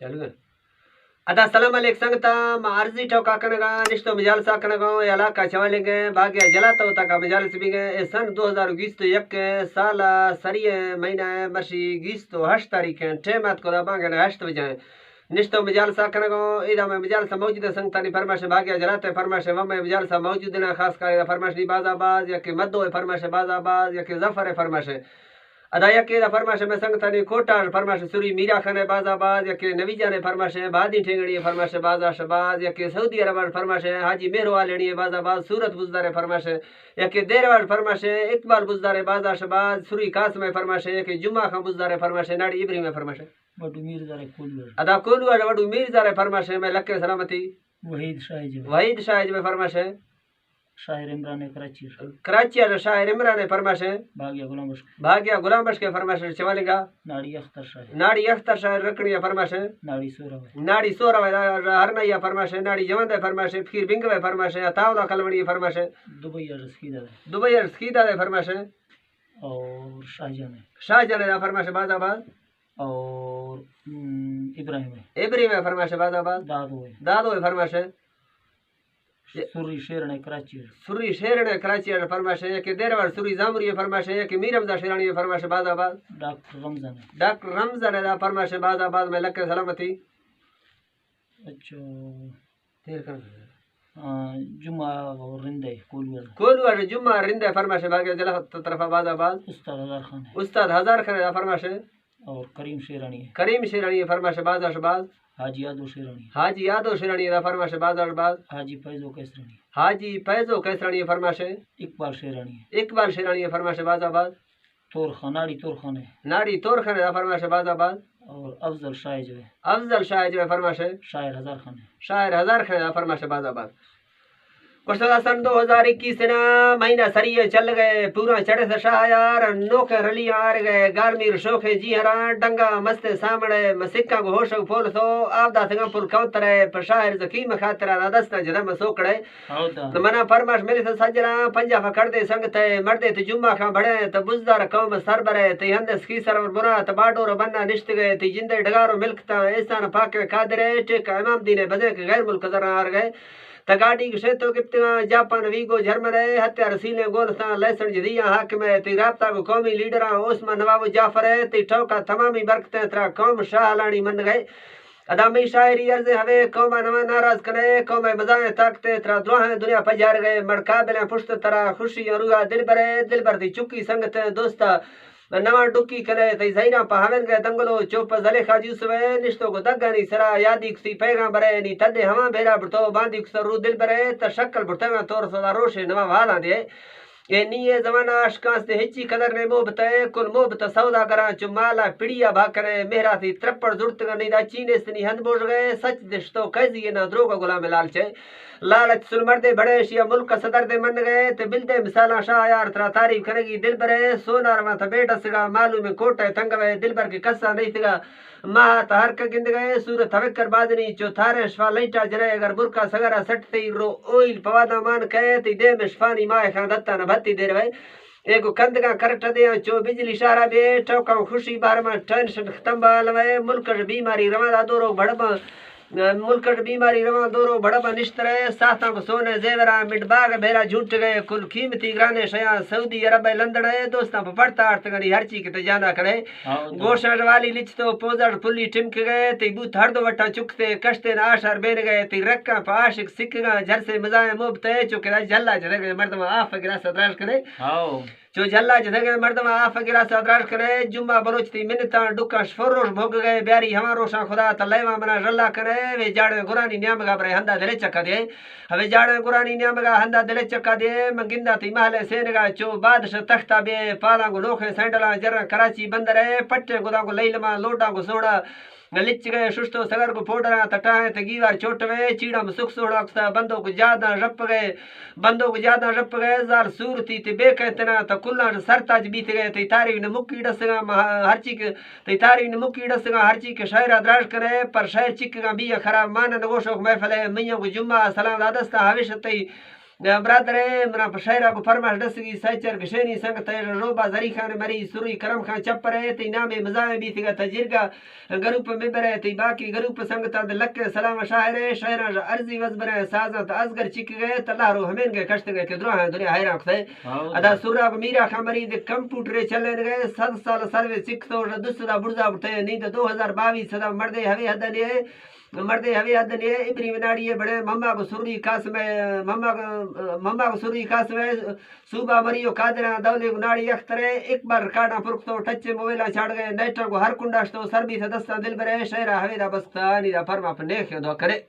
چلو ادا السلام علیکم سنگتا عرزی ٹوکا کنگا نشتو مجال سا کنگا علاقہ چوالیں گے باگیا جلاتا ہوتا کا مجالس بھی گئے سن 2021 سال سری مہینہ مرشی 28 تاریخ ٹیمات کو بانگے 8 بجے نشتو مجال سا کنگا ایدا میں مجال سا موجود ہے سنگتا نی فرماش باگیا جلاتے فرماش وم میں مجال سا موجود ہے خاص کر فرماش نی باز آباز یا کہ مدو ہے فرماش باز آباز یا کہ ظفر ہے فرماش ادا یکی دا فرماش میں سنگتا نی کوٹا فرماش سوری میرا خان باز آباز یا کہ نویجا نے فرماش بادی ٹھنگڑی فرماش باز شباز یا کہ سعودی عرب فرماش حاجی مہرو والڑی باز آباز سورت بزدار فرماش یا کہ دیروال فرماش اقبال بزدار باز شباز سوری قاسم فرماش یا کہ جمعہ خان بزدار فرماش ناڑی ابراہیم فرماش وڈو میر زارے کولو ادا کولو وڈو میر زارے فرماش میں لکے سلامتی وحید شاہج میں فرماش شاعر عمران کراچی کراچی شاعر عمران فرماش بھاگیا غلام بخش کے فرماش چوالنگا ناڑی اختر شاعر رکڑی فرماش ناڑی سورا ہرنیا فرماش ناڑی جوند فرماش پھر بنگ فرماش تاولا کلوڑی فرماش دبئی سکیدا فرماش اور شاہجہاں فرماش باز آباد اور ابراہیم فرماش باز آباد دادو فرماش سوری شیر نے کراچی فرماش ہے کہ دیروال سوری زامری فرماش ہے کہ میرمزا شیرانی فرماش باز آباد ڈاکٹر رمضان دا فرماش باز آباد میں لکے سلامتی اچھا جمعہ رندے کولو جمعہ رندے فرماش باگے جلا طرف باز آباد استاد ہزار خان فرماش اور کریم شیرانی فرماش باز اشباز حاجی یادو شیرانی دا فرماش باز اشباز حاجی فیضو کیسرانی فرماش اقبال شیرانی فرماش باز آباد ناڑی تور خان دا فرماش باز آباد اور افضل شاہ جو فرماش شاعر ہزار خان دا فرماش باز آباد سن 2021 مہینہ سری چل گئے پورا چڑھے سے شایار نوکے رلی آر گئے گارمیر شوخے جی ہرا ڈنگا مست سامڑے مسکا کو ہوش پھول سو آبدا سنگا پل کوترے پر شاعر زکیم خاطرہ دستا جدم سوکڑے منا فرماش ملی سے سجرا پنجا پکڑ دے سنگ تے مردے تے جمعہ خان بڑے تے بزدار قوم سر برے تے ہندس کی سر بنا تے باڈور بننا نشت گئے تے جندے ڈگارو ملکتا احسان پاک قادرے ٹیک امام دین بزے کے غیر ملک ذرا آر گئے تگاڑی شیتو کپتنا جاپان ویگو جرمنے ہتھیار سیلے گولستان لیسن جدیاں حاکم ہے تی رابطہ کو قومی لیڈراں عثمان نواب جعفر ہے تی ٹھوکا تمامی برکتیں ترا قوم شاہ لانی من گئے ادامی شاعری عرض ہوے قوم نوا ناراض کنے قوم مزائیں طاقتیں ترا دعائیں دنیا پجار گئے مڑکابلیں پشت ترا خوشی رویا دل بر دی چکی سنگتیں دوستا نواں ڈکی کنے تی زہیراں پہاون گئے دنگلو چوپ زلے خاجی سوے نشتو کو دگانی سرا یادی کسی پیغام برے نی تدے ہواں بھیرا بڑتو باندھی کسر رو دل برے تا شکل بڑتگا طور سدا روشے نواں والا دے یہ نیے زمانہ اشکانس دے ہچی قدر نے موبتے کل موبت سودا کراں چمالا پڑیا بھا کرے مہرا تھی ترپڑ زڑتگا نیدا چینے سنی ہند بوش گئے سچ دشتو قیزی نا دروگا غلام لال چے لالچ سلمر دے بڑے شیا ملک صدر دے من گئے تے بل دے مثالاں شایار ترا تعریف کرگی دل برے سونار وہاں تا بیٹا سگا معلوم کوٹے تنگوے دل بر کے کسا نہیں تگا ماہ تہر کا گند گئے سورت ہوکر بادنی چو تھارے شفا لیٹا جرے اگر برکا سگرا سٹ تی رو اویل پوادا مان کہے تی دے میں شفانی ماہ خان دتا نبھتی دیر وے ایک کندگا کرٹ دے چو بجلی شارا بے ٹوکا خوشی بارما ٹینشن ختم بالوے ملک بیماری رواں دورو بڑبا ملکٹ بیماری رواں دورو بڑبا نشترے ساتھاں کو سونے زیورا مٹ باغ بھیرا جھوٹ گئے کل قیمتی گرانے شیاں سعودی عرب لندڑے دوستاں پہ پڑتا آرتگنی ہر چی کے جانا کرے گوشت والی لچ تو پوزڑ پلی ٹمک گئے تی بوت ہر دو وٹا چکتے کشتے ناشار بین گئے تی رکا پا عاشق سکھ گا جھر سے مزائیں موبتے چکے جھلا جھلے گئے مردمہ آف گرا صدراش کرے جو جھلا جھلے گئے مردمہ آف گرا صدراش کرے جمعہ بلوچ تی منتاں ڈکا شفروش بھوگ گئے بیاری ہمارا روشاں خدا تلیوہ منا رلا کرے وے جاڑے گرانی نیام گا برے ہندہ دلے چکا دے ہوے جاڑے گرانی نیام گا ہندہ دلے چکا دے منگندہ تی محلے سینگا چو بادش تختہ بے پالاں کو نوکھے سینڈلاں جرہ کراچی بندرے پٹے گداں کو لیلماں لوٹاں کو سوڑا لچ گئے ششتو سگر کو پوڑراں تٹائیں تگیوار چوٹوے چیڑا مسک سوڑا کسا بندوں کو جاداں رپ گئے زار سورتی تی بے کہتنا تا کلاں سرتاج بیت گئے تی تاریخ نمکی ڈسگاں ہر چی کے شاعر ادراج کرے پر شاعر چکگاں بیا خراب مان نگوشوک محفل ہے میاں کو جمعہ سلام دادستا حویش تی برادر منا شاعر کو فرماش دسگی سچر گشینی سنگ تیر روبا زری خان مری سوری کرم خان چپر ہے تی نام مزاح بھی تھا تجرگا گروپ ممبر ہے تی باقی گروپ سنگ تا لک سلام شاعر شاعر عرزی وزبر سازت اصغر چک گئے تلا رو ہمین کے کشت گئے کہ درو ہیں دنیا حیران سے ادا سورا میرا خان مری دے کمپیوٹر چلن گئے 7 سال سروس سکھ تو دوسرا برزا بٹے نیند 2022 صدا مردے ہوی حدن ہے مردے ہوی حدن ہے ابری وناڑی بڑے مما کو سوری کاس میں مما کو سوری کاس میں صوبہ مریو قادرا دولے ناڑی اختر ایک بار ریکارڈا پرختو ٹچ موبائل چھاڑ گئے نیٹ کو ہر کنڈا تو سر بھی دستا دل برے شہر ہوی دا بستانی دا فرما پنے دو کرے